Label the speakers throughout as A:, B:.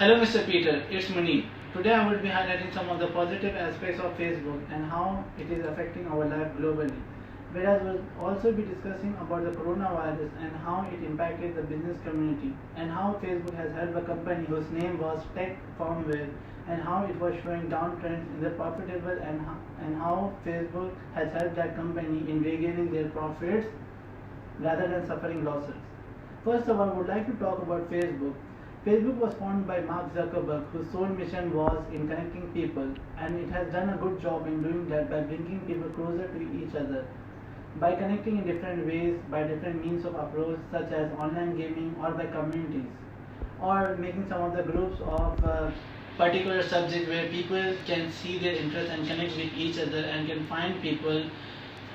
A: Hello Mr. Peter, it's Munib. Today I will be highlighting some of the positive aspects of Facebook and how it is affecting our life globally. Whereas we'll also be discussing about the coronavirus and how it impacted the business community and how Facebook has helped a company whose name was Tech Firmware and how it was showing downtrends in the profitable and how Facebook has helped that company in regaining their profits rather than suffering losses. First of all, I would like to talk about Facebook. Facebook was founded by Mark Zuckerberg, whose sole mission was in connecting people, and it has done a good job in doing that by bringing people closer to each other. By connecting in different ways, by different means of approach, such as online gaming or by communities, or making some of the groups of particular subjects where people can see their interest and connect with each other and can find people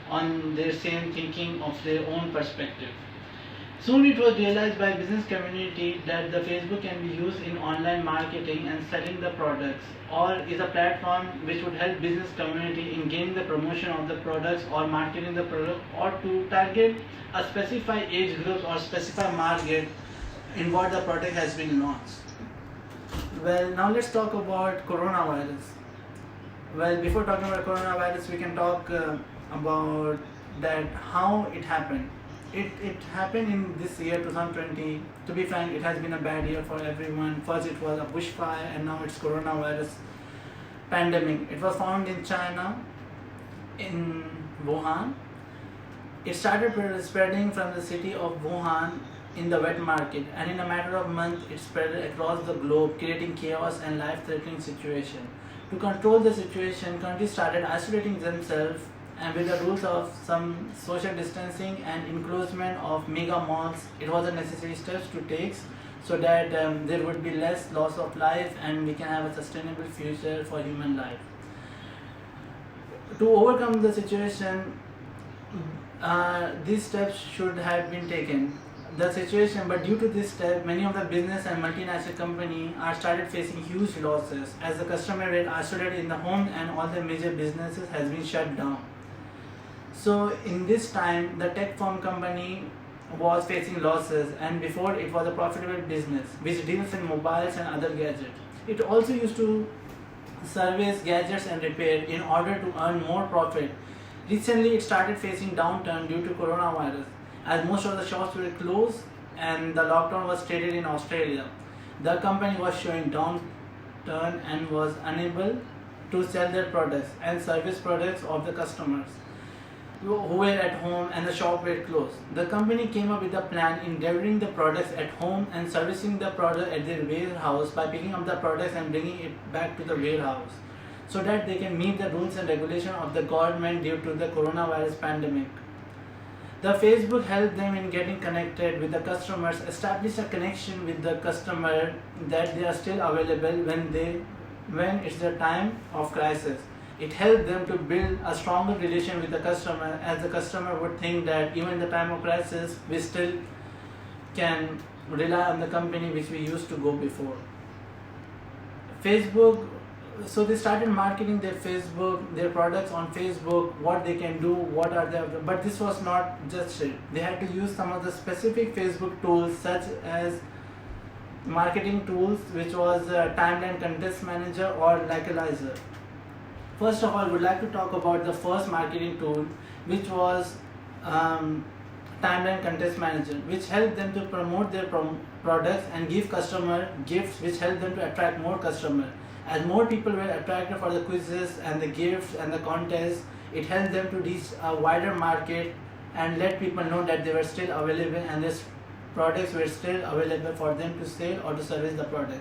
A: on their same thinking of their own perspective. Soon it was realized by business community that the Facebook can be used in online marketing and selling the products, or is a platform which would help business community in gaining the promotion of the products or marketing the product, or to target a specified age group or specified market in what the product has been launched. Well, now let's talk about coronavirus. Well, before talking about coronavirus, we can talk about that how it happened. It happened in this year 2020. To be frank, it has been a bad year for everyone. First it was a bushfire and now it's coronavirus pandemic. It was found in China, in Wuhan. It started spreading from the city of Wuhan in the wet market, and in a matter of months it spread across the globe, creating chaos and life-threatening situation. To control the situation, countries started isolating themselves and with the rules of some social distancing and enclosement of mega malls. It was a necessary steps to take so that there would be less loss of life and we can have a sustainable future for human life. To overcome the situation, these steps should have been taken. The situation, but due to this step, many of the business and multinational companies are started facing huge losses as the customer were isolated in the home and all the major businesses has been shut down. So in this time, the tech firm company was facing losses, and before it was a profitable business which deals in mobiles and other gadgets. It also used to service gadgets and repair in order to earn more profit. Recently, it started facing downturn due to coronavirus, as most of the shops were closed and the lockdown was stated in Australia. The company was showing downturn and was unable to sell their products and service products of the customers who were at home and the shop were closed. The company came up with a plan in delivering the products at home and servicing the product at their warehouse by picking up the products and bringing it back to the warehouse so that they can meet the rules and regulation of the government due to the coronavirus pandemic. The Facebook helped them in getting connected with the customers, establish a connection with the customer that they are still available when it's the time of crisis. It helped them to build a stronger relation with the customer, as the customer would think that even in the time of crisis, we still can rely on the company which we used to go before. Facebook, so they started marketing their products on Facebook, what they can do, what are their, but this was not just it. They had to use some of the specific Facebook tools such as marketing tools, which was Timeline Contest Manager or Likealizer. First of all, I would like to talk about the first marketing tool, which was Timeline Contest Manager, which helped them to promote their products and give customer gifts, which helped them to attract more customers. As more people were attracted for the quizzes and the gifts and the contests, it helped them to reach a wider market and let people know that they were still available and these products were still available for them to sell or to service the product.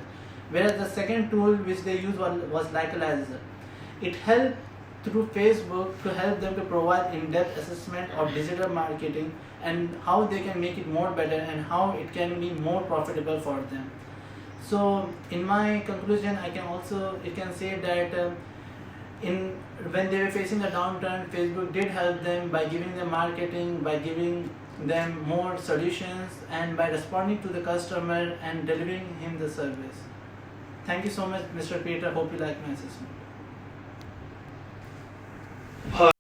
A: Whereas the second tool which they used was Likealizer. It helped through Facebook to help them to provide in-depth assessment of digital marketing and how they can make it more better and how it can be more profitable for them. So in my conclusion, I can say that when they were facing a downturn, Facebook did help them by giving them marketing, by giving them more solutions, and by responding to the customer and delivering him the service. Thank you so much, Mr. Peter. Hope you like my assessment.